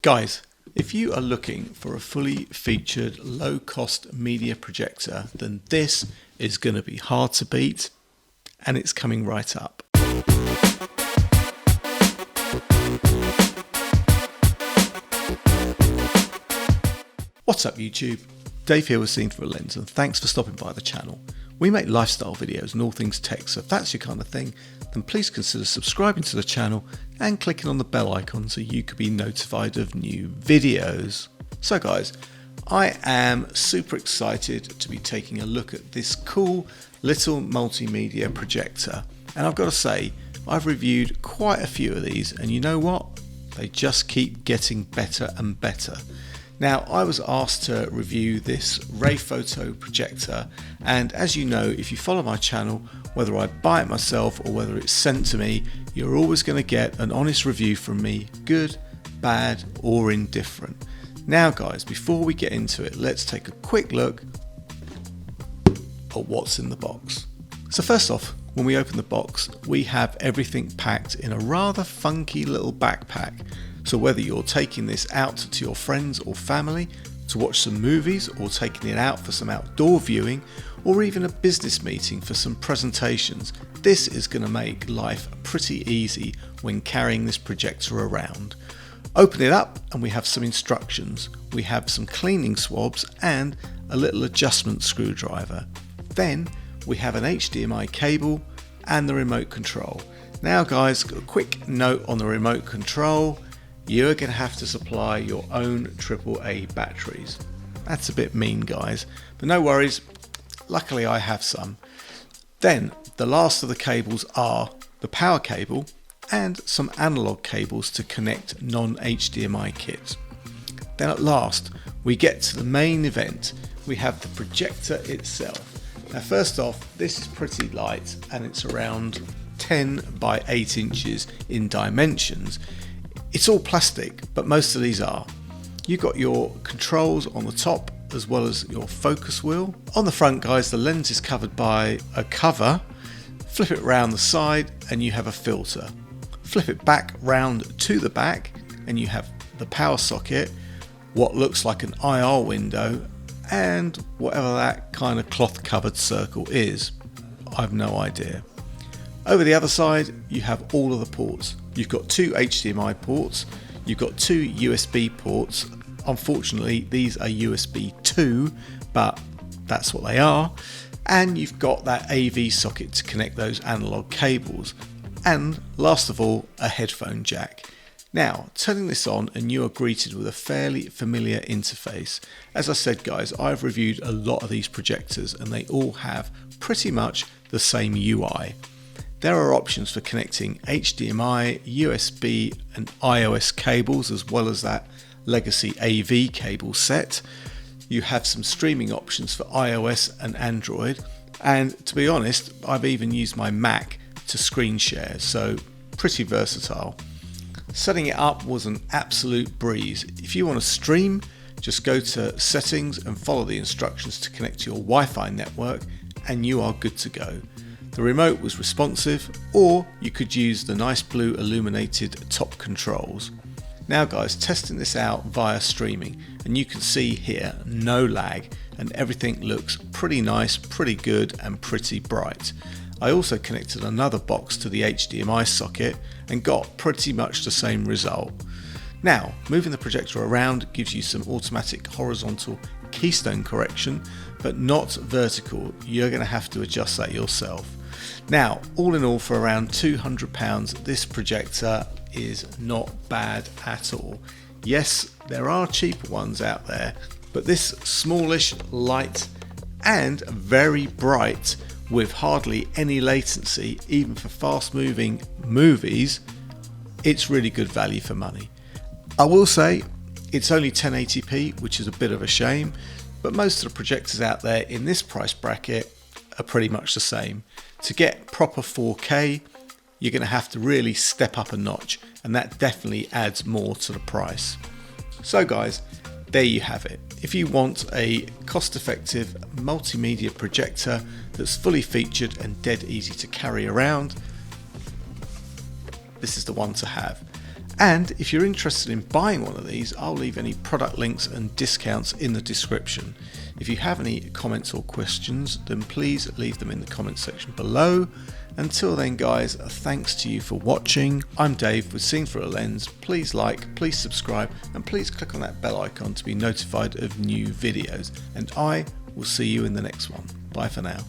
Guys, if you are looking for a fully featured low-cost media projector, then this is going to be hard to beat, and it's coming right up. What's up YouTube? Dave here with Seen Through a Lens, and thanks for stopping by the channel. We make lifestyle videos and all things tech, so if that's your kind of thing, then please consider subscribing to the channel and clicking on the bell icon so you could be notified of new videos. So guys, I am super excited to be taking a look at this cool little multimedia projector, and I've got to say, I've reviewed quite a few of these, and you know what? They just keep getting better and better. Now, I was asked to review this Rayfoto projector, and as you know, if you follow my channel, whether I buy it myself or whether it's sent to me, you're always going to get an honest review from me, good, bad, or indifferent. Now guys, before we get into it, let's take a quick look at what's in the box. So first off, when we open the box, we have everything packed in a rather funky little backpack. So whether you're taking this out to your friends or family to watch some movies, or taking it out for some outdoor viewing, or even a business meeting for some presentations, this is going to make life pretty easy when carrying this projector around. Open it up and we have some instructions. We have some cleaning swabs and a little adjustment screwdriver. Then we have an HDMI cable and the remote control. Now guys, a quick note on the remote control. You're going to have to supply your own AAA batteries. That's a bit mean guys, but no worries, luckily I have some. Then the last of the cables are the power cable and some analog cables to connect non-HDMI kits. Then at last we get to the main event. We have the projector itself. Now first off, this is pretty light and it's around 10 by 8 inches in dimensions. It's all plastic, but most of these are. You've got your controls on the top as well as your focus wheel. On the front guys, the lens is covered by a cover. Flip it round the side and you have a filter. Flip it back round to the back and you have the power socket, what looks like an IR window, and whatever that kind of cloth covered circle is. I've no idea. Over the other side, you have all of the ports. You've got two HDMI ports, you've got two USB ports. Unfortunately, these are USB 2, but that's what they are. And you've got that AV socket to connect those analog cables. And last of all, a headphone jack. Now, turning this on and you are greeted with a fairly familiar interface. As I said guys, I've reviewed a lot of these projectors and they all have pretty much the same UI. There are options for connecting HDMI, USB and iOS cables as well as that legacy AV cable set. You have some streaming options for iOS and Android, and to be honest, I've even used my Mac to screen share, so pretty versatile. Setting it up was an absolute breeze. If you want to stream, just go to settings and follow the instructions to connect to your Wi-Fi network and you are good to go. The remote was responsive, or you could use the nice blue illuminated top controls. Now guys, testing this out via streaming, and you can see here no lag and everything looks pretty nice, pretty good and pretty bright. I also connected another box to the HDMI socket and got pretty much the same result. Now, moving the projector around gives you some automatic horizontal keystone correction, but not vertical. You're going to have to adjust that yourself. Now, all in all, for around £200, this projector is not bad at all. Yes, there are cheaper ones out there, but this smallish, light, and very bright with hardly any latency, even for fast-moving movies, it's really good value for money. I will say it's only 1080p, which is a bit of a shame, but most of the projectors out there in this price bracket are pretty much the same. To get proper 4K, you're going to have to really step up a notch, and that definitely adds more to the price. So guys, there you have it. If you want a cost-effective multimedia projector that's fully featured and dead easy to carry around, this is the one to have. And if you're interested in buying one of these, I'll leave any product links and discounts in the description. If you have any comments or questions, then please leave them in the comments section below. Until then guys, thanks to you for watching. I'm Dave with Seen Through a Lens. Please like, please subscribe, and please click on that bell icon to be notified of new videos. And I will see you in the next one. Bye for now.